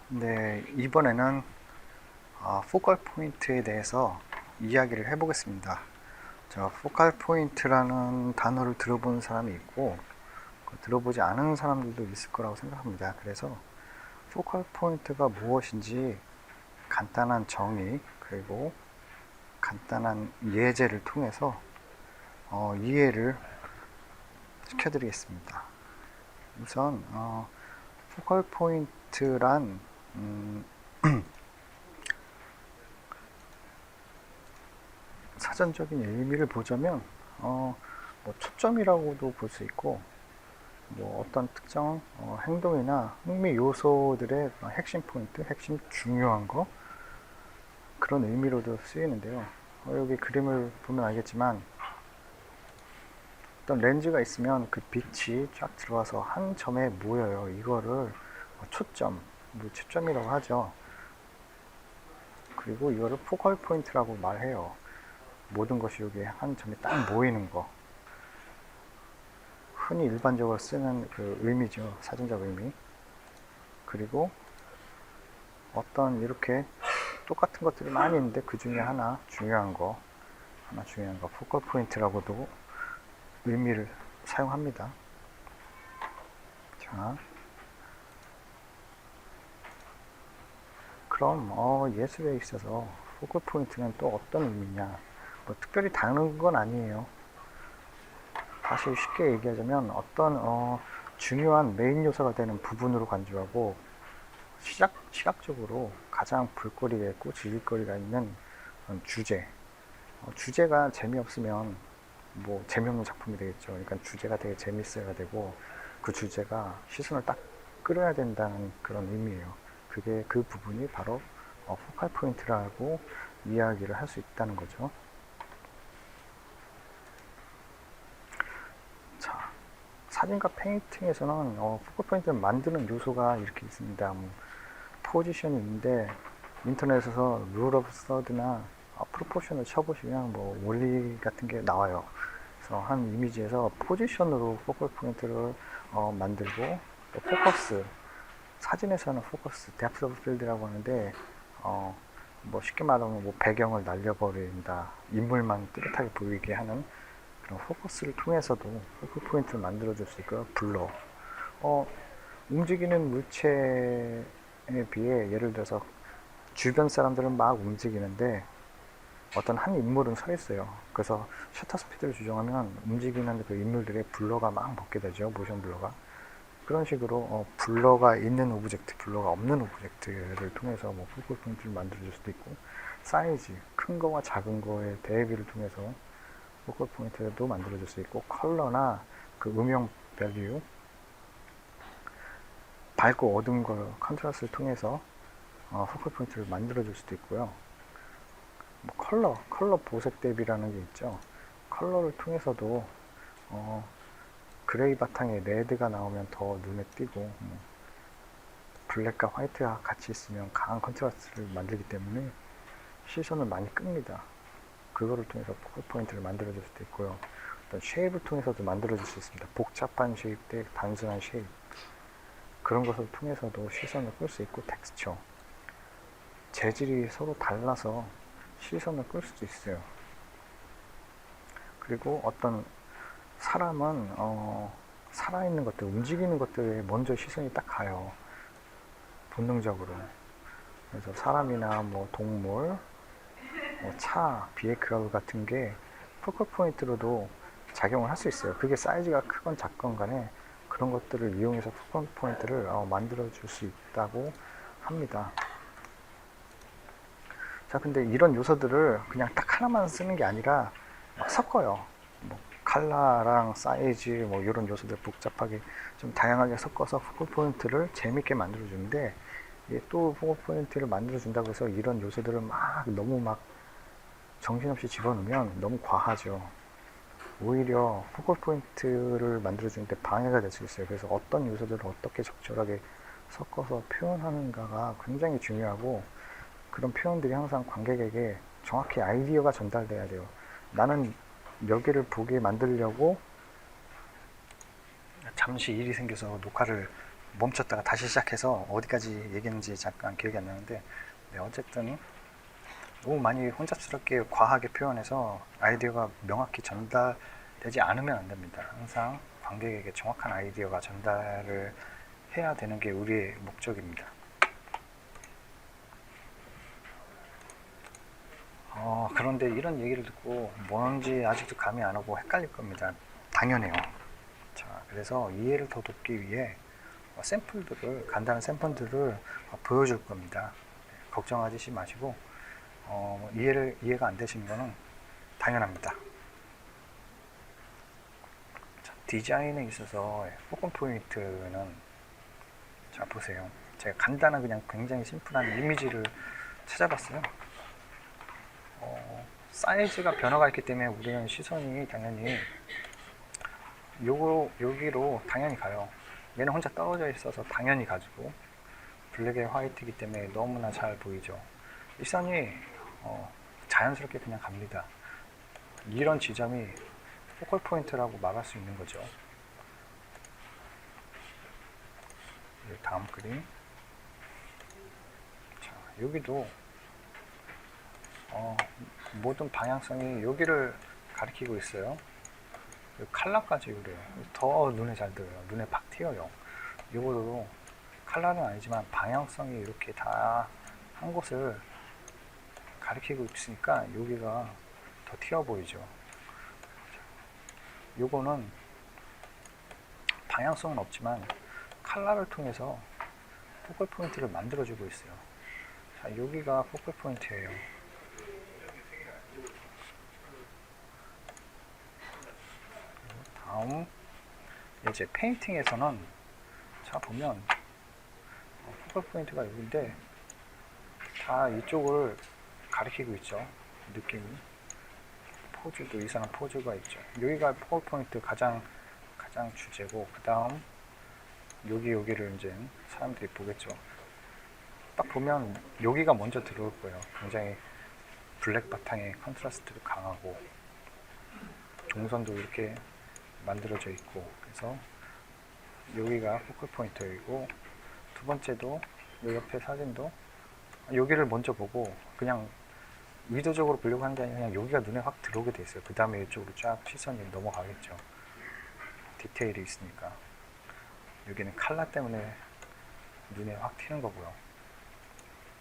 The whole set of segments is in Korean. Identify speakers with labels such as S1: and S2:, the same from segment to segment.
S1: 네, 이번에는 포컬 포인트에 대해서 이야기를 해보겠습니다. 포컬 포인트라는 단어를 들어본 사람이 있고 들어보지 않은 사람들도 있을 거라고 생각합니다. 그래서 포컬 포인트가 무엇인지 간단한 정의 그리고 간단한 예제를 통해서 이해를 시켜드리겠습니다. 우선 포컬 포인트란 사전적인 의미를 보자면 뭐 초점이라고도 볼 수 있고 뭐 어떤 특정 행동이나 흥미 요소들의 핵심 포인트, 핵심 중요한 거 그런 의미로도 쓰이는데요. 여기 그림을 보면 알겠지만 어떤 렌즈가 있으면 그 빛이 쫙 들어와서 한 점에 모여요. 이거를 초점, 뭐 초점이라고 하죠. 그리고 이거를 포컬 포인트라고 말해요. 모든 것이 여기 한 점에 딱 모이는 거. 흔히 일반적으로 쓰는 그 의미죠. 사전적 의미. 그리고 어떤 이렇게 똑같은 것들이 많이 있는데 그 중에 하나 중요한 거 포컬 포인트라고도 의미를 사용합니다. 자, 그럼 예술에 있어서 포컬 포인트는 또 어떤 의미냐? 뭐 특별히 다른 건 아니에요. 다시 쉽게 얘기하자면 어떤 중요한 메인 요소가 되는 부분으로 간주하고 시각적으로 가장 볼거리가 있고 즐길거리가 있는 주제. 주제가 재미없으면 뭐 재미없는 작품이 되겠죠. 그러니까 주제가 되게 재밌어야 되고 그 주제가 시선을 딱 끌어야 된다는 그런 의미예요. 그게 그 부분이 바로 포컬 포인트라고 이야기를 할 수 있다는 거죠. 자, 사진과 페인팅에서는 포컬 포인트를 만드는 요소가 이렇게 있습니다. 뭐, 포지션이 있는데 인터넷에서 룰 오브 서드나 프로포션을 쳐보시면 뭐 원리 같은 게 나와요. 그래서 한 이미지에서 포지션으로 포컬 포인트를 만들고 또 포커스, 사진에서는 포커스, 데프트 오브 필드라고 하는데 뭐 쉽게 말하면 뭐 배경을 날려버린다, 인물만 뚜렷하게 보이게 하는 그런 포커스를 통해서도 포컬 포인트를 만들어줄 수 있고요. 블러, 움직이는 물체에 비해 예를 들어서 주변 사람들은 막 움직이는데 어떤 한 인물은 서 있어요. 그래서 셔터 스피드를 조정하면 움직이는 그 인물들의 블러가 막 먹게 되죠. 모션 블러가. 그런 식으로 블러가 있는 오브젝트, 블러가 없는 오브젝트를 통해서 뭐 포컬 포인트를 만들어줄 수도 있고 사이즈, 큰 거와 작은 거의 대비를 통해서 포컬 포인트도 만들어줄 수 있고 컬러나 그 음영 밸류, 밝고 어두운 걸 컨트라스트를 통해서 포컬 포인트를 만들어줄 수도 있고요. 뭐 컬러 보색 대비라는 게 있죠. 컬러를 통해서도 그레이 바탕에 레드가 나오면 더 눈에 띄고 블랙과 화이트가 같이 있으면 강한 컨트라스트를 만들기 때문에 시선을 많이 끕니다. 그거를 통해서 포컬 포인트를 만들어줄 수도 있고요. 어떤 쉐입을 통해서도 만들어줄 수 있습니다. 복잡한 쉐입 대 단순한 쉐입, 그런 것을 통해서도 시선을 끌 수 있고 텍스처, 재질이 서로 달라서 시선을 끌 수도 있어요. 그리고 어떤 사람은 살아있는 것들, 움직이는 것들에 먼저 시선이 딱 가요. 본능적으로. 그래서 사람이나 뭐 동물, 뭐 차, 비에이클 같은 게 포컬 포인트로도 작용을 할 수 있어요. 그게 사이즈가 크건 작건 간에 그런 것들을 이용해서 포컬 포인트를 만들어 줄 수 있다고 합니다. 자, 근데 이런 요소들을 그냥 딱 하나만 쓰는 게 아니라 막 섞어요. 뭐 칼라랑 사이즈 뭐 이런 요소들 복잡하게 좀 다양하게 섞어서 포컬 포인트를 재밌게 만들어 주는데, 이게 또 포컬 포인트를 만들어 준다고 해서 이런 요소들을 막 너무 막 정신없이 집어넣으면 너무 과하죠. 오히려 포컬 포인트를 만들어 주는데 방해가 될 수 있어요. 그래서 어떤 요소들을 어떻게 적절하게 섞어서 표현하는가가 굉장히 중요하고, 그런 표현들이 항상 관객에게 정확히 아이디어가 전달돼야 돼요. 나는 여기를 보게 만들려고 잠시 일이 생겨서 녹화를 멈췄다가 다시 시작해서 어디까지 얘기했는지 잠깐 기억이 안 나는데, 네, 어쨌든 너무 많이 혼잡스럽게 과하게 표현해서 아이디어가 명확히 전달되지 않으면 안 됩니다. 항상 관객에게 정확한 아이디어가 전달을 해야 되는 게 우리의 목적입니다. 그런데 이런 얘기를 듣고 뭔지 아직도 감이 안 오고 헷갈릴 겁니다. 당연해요. 자, 그래서 이해를 더 돕기 위해 간단한 샘플들을 보여줄 겁니다. 걱정하지 마시고, 이해가 안 되시는 거는 당연합니다. 자, 디자인에 있어서 포커 포인트는, 자, 보세요. 제가 간단한 그냥 굉장히 심플한 이미지를 찾아봤어요. 사이즈가 변화가 있기 때문에 우리는 시선이 당연히 여기로 당연히 가요. 얘는 혼자 떨어져 있어서 당연히 가지고, 블랙에 화이트이기 때문에 너무나 잘 보이죠. 시선이 자연스럽게 그냥 갑니다. 이런 지점이 포컬 포인트라고 말할 수 있는 거죠. 다음 그림. 자, 여기도 모든 방향성이 여기를 가리키고 있어요. 칼라까지 그래요. 더 눈에 잘 들어요. 눈에 팍 튀어요. 이거도 칼라는 아니지만 방향성이 이렇게 다 한 곳을 가리키고 있으니까 여기가 더 튀어 보이죠. 요거는 방향성은 없지만 칼라를 통해서 포컬 포인트를 만들어주고 있어요. 자, 여기가 포컬 포인트예요. 다음, 이제 페인팅에서는, 자, 보면 포컬 포인트가 여기인데 다 이쪽을 가리키고 있죠. 느낌이. 포즈도 이상한 포즈가 있죠. 여기가 포컬 포인트 가장 주제고, 그 다음 여기를 이제 사람들이 보겠죠. 딱 보면 여기가 먼저 들어올 거예요. 굉장히 블랙 바탕에 컨트라스트도 강하고 종선도 이렇게 만들어져 있고, 그래서 여기가 포컬 포인트이고, 두 번째도 이 옆에 사진도 여기를 먼저 보고 그냥 의도적으로 보려고 하는 게 아니라 그냥 여기가 눈에 확 들어오게 돼 있어요. 그 다음에 이쪽으로 쫙 시선이 넘어가겠죠. 디테일이 있으니까. 여기는 칼라 때문에 눈에 확 튀는 거고요.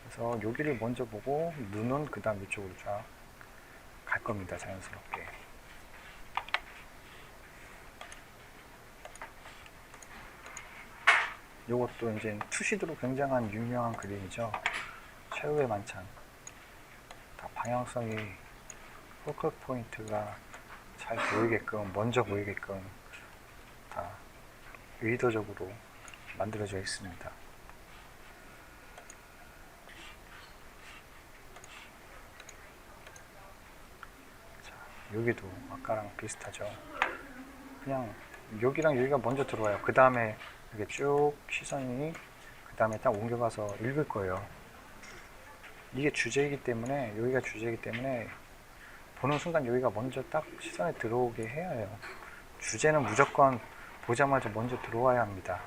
S1: 그래서 여기를 먼저 보고 눈은 그 다음 이쪽으로 쫙 갈 겁니다. 자연스럽게. 이것도 이제 투시드로 굉장한 유명한 그림이죠. 최후의 만찬. 다 방향성이 포컬 포인트가 잘 보이게끔, 먼저 보이게끔 다 의도적으로 만들어져 있습니다. 자, 여기도 아까랑 비슷하죠. 그냥 여기랑 여기가 먼저 들어와요. 그 다음에 이렇게 쭉 시선이 그 다음에 딱 옮겨가서 읽을 거예요. 이게 주제이기 때문에, 여기가 주제이기 때문에 보는 순간 여기가 먼저 딱 시선에 들어오게 해야 해요. 주제는 무조건 보자마자 먼저 들어와야 합니다.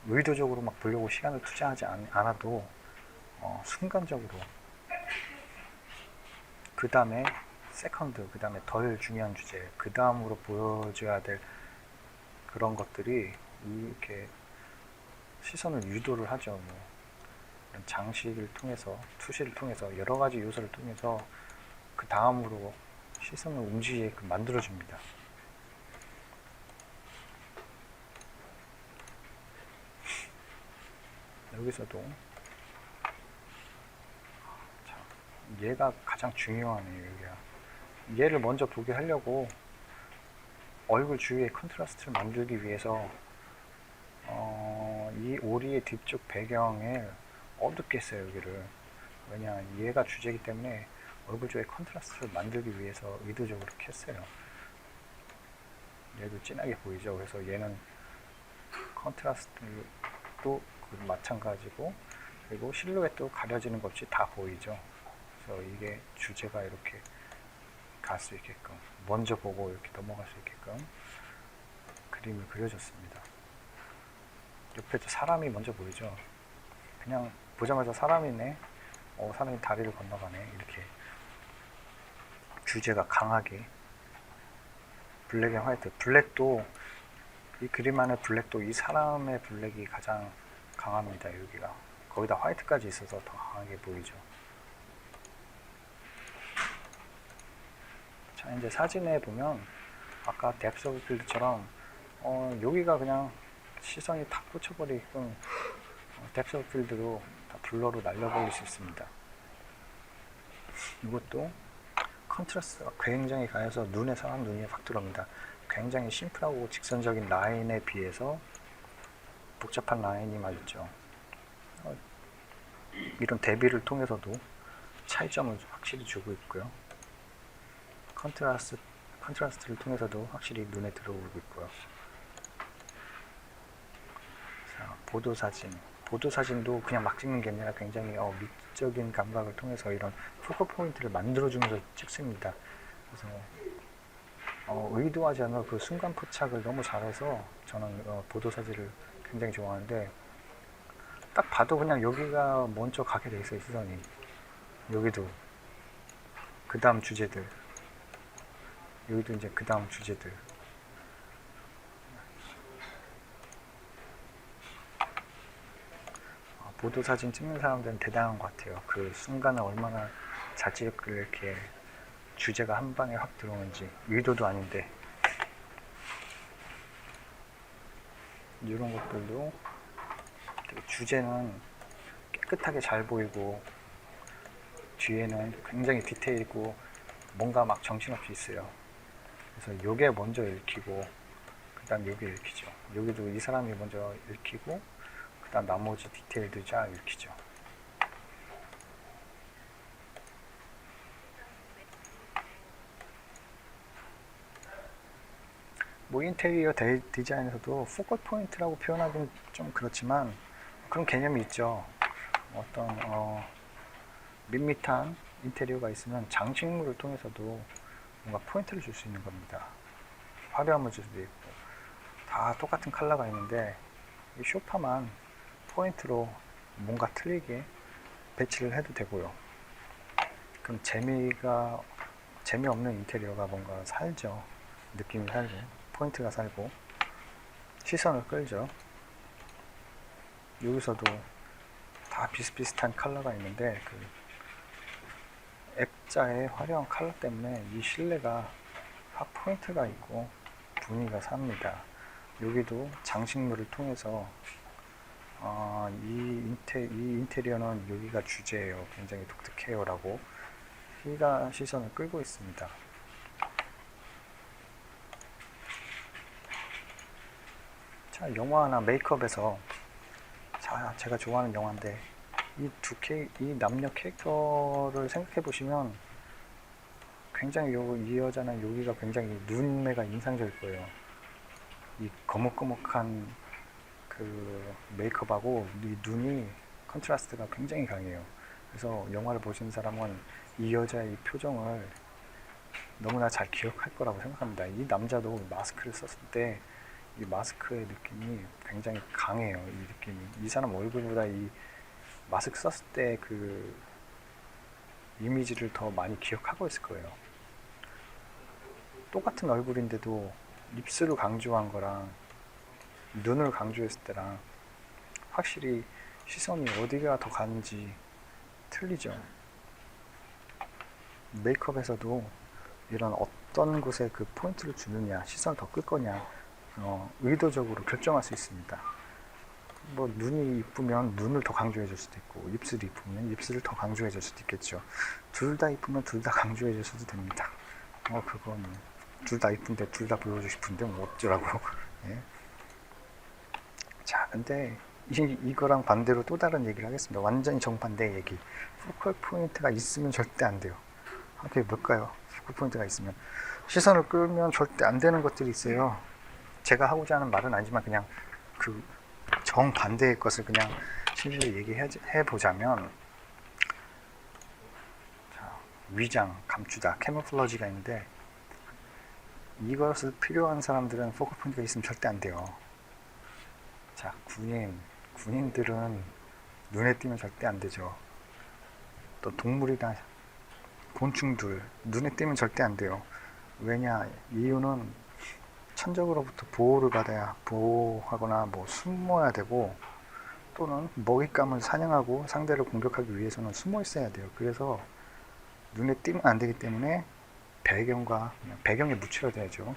S1: 의도적으로 막 보려고 시간을 투자하지 않아도 순간적으로, 그 다음에 세컨드, 그 다음에 덜 중요한 주제, 그 다음으로 보여줘야 될 그런 것들이 이렇게 시선을 유도를 하죠. 장식을 통해서, 투시를 통해서, 여러 가지 요소를 통해서 그 다음으로 시선을 움직이게끔 만들어줍니다. 여기서도 자, 얘가 가장 중요하네요. 여기가. 얘를 먼저 보게 하려고 얼굴 주위에 컨트라스트를 만들기 위해서 이 오리의 뒤쪽 배경을 어둡게 했어요. 여기를. 왜냐, 얘가 주제이기 때문에 얼굴 쪽에 컨트라스트를 만들기 위해서 의도적으로 켰어요. 얘도 진하게 보이죠. 그래서 얘는 컨트라스트도 마찬가지고, 그리고 실루엣도 가려지는 것 없이 다 보이죠. 그래서 이게 주제가 이렇게 갈 수 있게끔, 먼저 보고 이렇게 넘어갈 수 있게끔 그림을 그려줬습니다. 옆에도 사람이 먼저 보이죠. 그냥 보자마자 사람이네, 사람이 다리를 건너가네, 이렇게 주제가 강하게. 블랙 앤 화이트, 블랙도 이 그림 안에 블랙도 이 사람의 블랙이 가장 강합니다. 여기가 거기다 화이트까지 있어서 더 강하게 보이죠. 자, 이제 사진에 보면 아까 뎁스 오브 필드처럼 여기가 그냥 시선이 탁 꽂혀버리게끔 뎁스 오브 필드로 다 블러로 날려버릴 수 있습니다. 이것도 컨트라스트가 굉장히 강해서 눈에 사람 눈이 확 들어옵니다. 굉장히 심플하고 직선적인 라인에 비해서 복잡한 라인이 맞죠. 이런 대비를 통해서도 차이점을 확실히 주고 있고요. 컨트라스트를 통해서도 확실히 눈에 들어오고 있고요. 자, 보도사진도 그냥 막 찍는 게 아니라 굉장히 미적인 감각을 통해서 이런 포커 포인트를 만들어주면서 찍습니다. 그래서 의도하지 않은 그 순간 포착을 너무 잘해서 저는 보도사진을 굉장히 좋아하는데, 딱 봐도 그냥 여기가 먼저 가게 돼 있어요, 시선이. 여기도 그 다음 주제들, 여기도 이제 그 다음 주제들. 보도사진 찍는 사람들은 대단한 것 같아요. 그 순간을 얼마나 잘 찍고 이렇게 주제가 한 방에 확 들어오는지. 의도도 아닌데. 이런 것들도 되게 주제는 깨끗하게 잘 보이고 뒤에는 굉장히 디테일이고 뭔가 막 정신없이 있어요. 그래서 요게 먼저 읽히고 그 다음 요게 읽히죠. 여기도 이 사람이 먼저 읽히고 그 다음 나머지 디테일도 쫙 읽히죠. 뭐 인테리어 디자인에서도 포컬 포인트라고 표현하기는 좀 그렇지만 그런 개념이 있죠. 어떤 밋밋한 인테리어가 있으면 장식물을 통해서도 뭔가 포인트를 줄 수 있는 겁니다. 화려함을 줄 수도 있고. 다 똑같은 컬러가 있는데 이 쇼파만 포인트로 뭔가 틀리게 배치를 해도 되고요. 그럼 재미없는 인테리어가 뭔가 살죠. 느낌이 살고 포인트가 살고 시선을 끌죠. 여기서도 다 비슷비슷한 컬러가 있는데 그 액자의 화려한 컬러 때문에 이 실내가 확 포인트가 있고 분위기가 삽니다. 여기도 장식물을 통해서 이 인테리어는 여기가 주제예요. 굉장히 독특해요 라고 시선을 끌고 있습니다. 자, 영화나 메이크업에서 제가 좋아하는 영화인데 이 남녀 캐릭터를 생각해 보시면 굉장히 이 여자는 여기가 굉장히 눈매가 인상적일 거예요. 이 거뭇거뭇한 그 메이크업하고 이 눈이 컨트라스트가 굉장히 강해요. 그래서 영화를 보신 사람은 이 여자의 이 표정을 너무나 잘 기억할 거라고 생각합니다. 이 남자도 마스크를 썼을 때 이 마스크의 느낌이 굉장히 강해요. 이 느낌이. 이 사람 얼굴보다 이 마스크 썼을 때 그 이미지를 더 많이 기억하고 있을 거예요. 똑같은 얼굴인데도 입술을 강조한 거랑 눈을 강조했을 때랑 확실히 시선이 어디가 더 가는지 틀리죠. 메이크업에서도 이런 어떤 곳에 그 포인트를 주느냐, 시선을 더 끌 거냐, 의도적으로 결정할 수 있습니다. 뭐 눈이 이쁘면 눈을 더 강조해 줄 수도 있고, 입술이 이쁘면 입술을 더 강조해 줄 수도 있겠죠. 둘 다 이쁘면 둘 다 강조해 줄 수도 됩니다. 그건 둘 다 이쁜데 둘 다 보여주고 싶은데 뭐 어쩌라고. 예. 자, 근데 이거랑 반대로 또 다른 얘기를 하겠습니다. 완전히 정반대의 얘기. 포컬 포인트가 있으면 절대 안 돼요. 그게 뭘까요? 포컬 포인트가 있으면 시선을 끌면 절대 안 되는 것들이 있어요. 제가 하고자 하는 말은 아니지만 그냥 그 정반대의 것을 그냥 실제로 얘기해 보자면, 위장, 감추다, 캐모플러지가 있는데 이것을 필요한 사람들은 포컬 포인트가 있으면 절대 안 돼요. 자, 군인들은 눈에 띄면 절대 안 되죠. 또 동물이나 곤충들 눈에 띄면 절대 안 돼요. 왜냐? 이유는 천적으로부터 보호를 받아야 보호하거나 뭐 숨어야 되고, 또는 먹잇감을 사냥하고 상대를 공격하기 위해서는 숨어 있어야 돼요. 그래서 눈에 띄면 안 되기 때문에 배경에 묻혀야 되죠.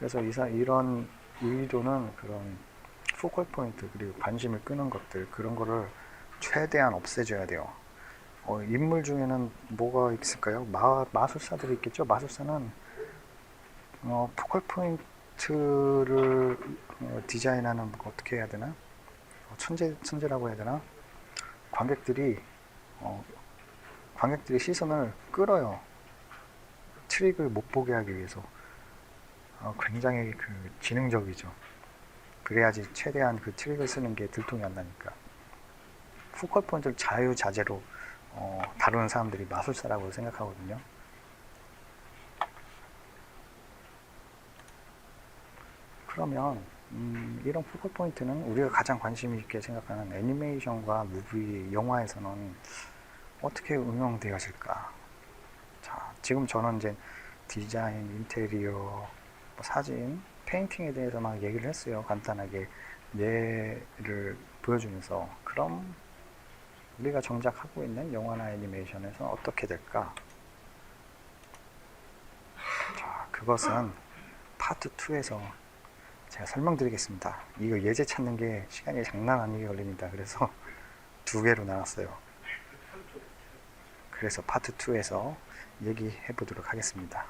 S1: 그래서 이런 의도는 그런 포컬 포인트, 그리고 관심을 끄는 것들, 그런 거를 최대한 없애줘야 돼요. 인물 중에는 뭐가 있을까요? 마술사들이 있겠죠. 마술사는 포컬 포인트를 디자인하는, 어떻게 해야 되나? 천재라고 해야 되나? 관객들이 어, 관객들이 시선을 끌어요. 트릭을 못 보게 하기 위해서. 굉장히 그 지능적이죠. 그래야지 최대한 그 트릭을 쓰는 게 들통이 안 나니까. 포컬 포인트를 자유자재로 다루는 사람들이 마술사라고 생각하거든요. 그러면 이런 포컬 포인트는 우리가 가장 관심 있게 생각하는 애니메이션과 무비, 영화에서는 어떻게 응용되어질까? 자, 지금 저는 이제 디자인, 인테리어, 뭐 사진, 페인팅에 대해서 막 얘기를 했어요. 간단하게 예를 보여주면서. 그럼 우리가 정작 하고 있는 영화나 애니메이션에서 어떻게 될까? 자, 그것은 파트 2에서 제가 설명드리겠습니다. 이거 예제 찾는 게 시간이 장난 아니게 걸립니다. 그래서 2개로 나눴어요. 그래서 파트 2에서 얘기해 보도록 하겠습니다.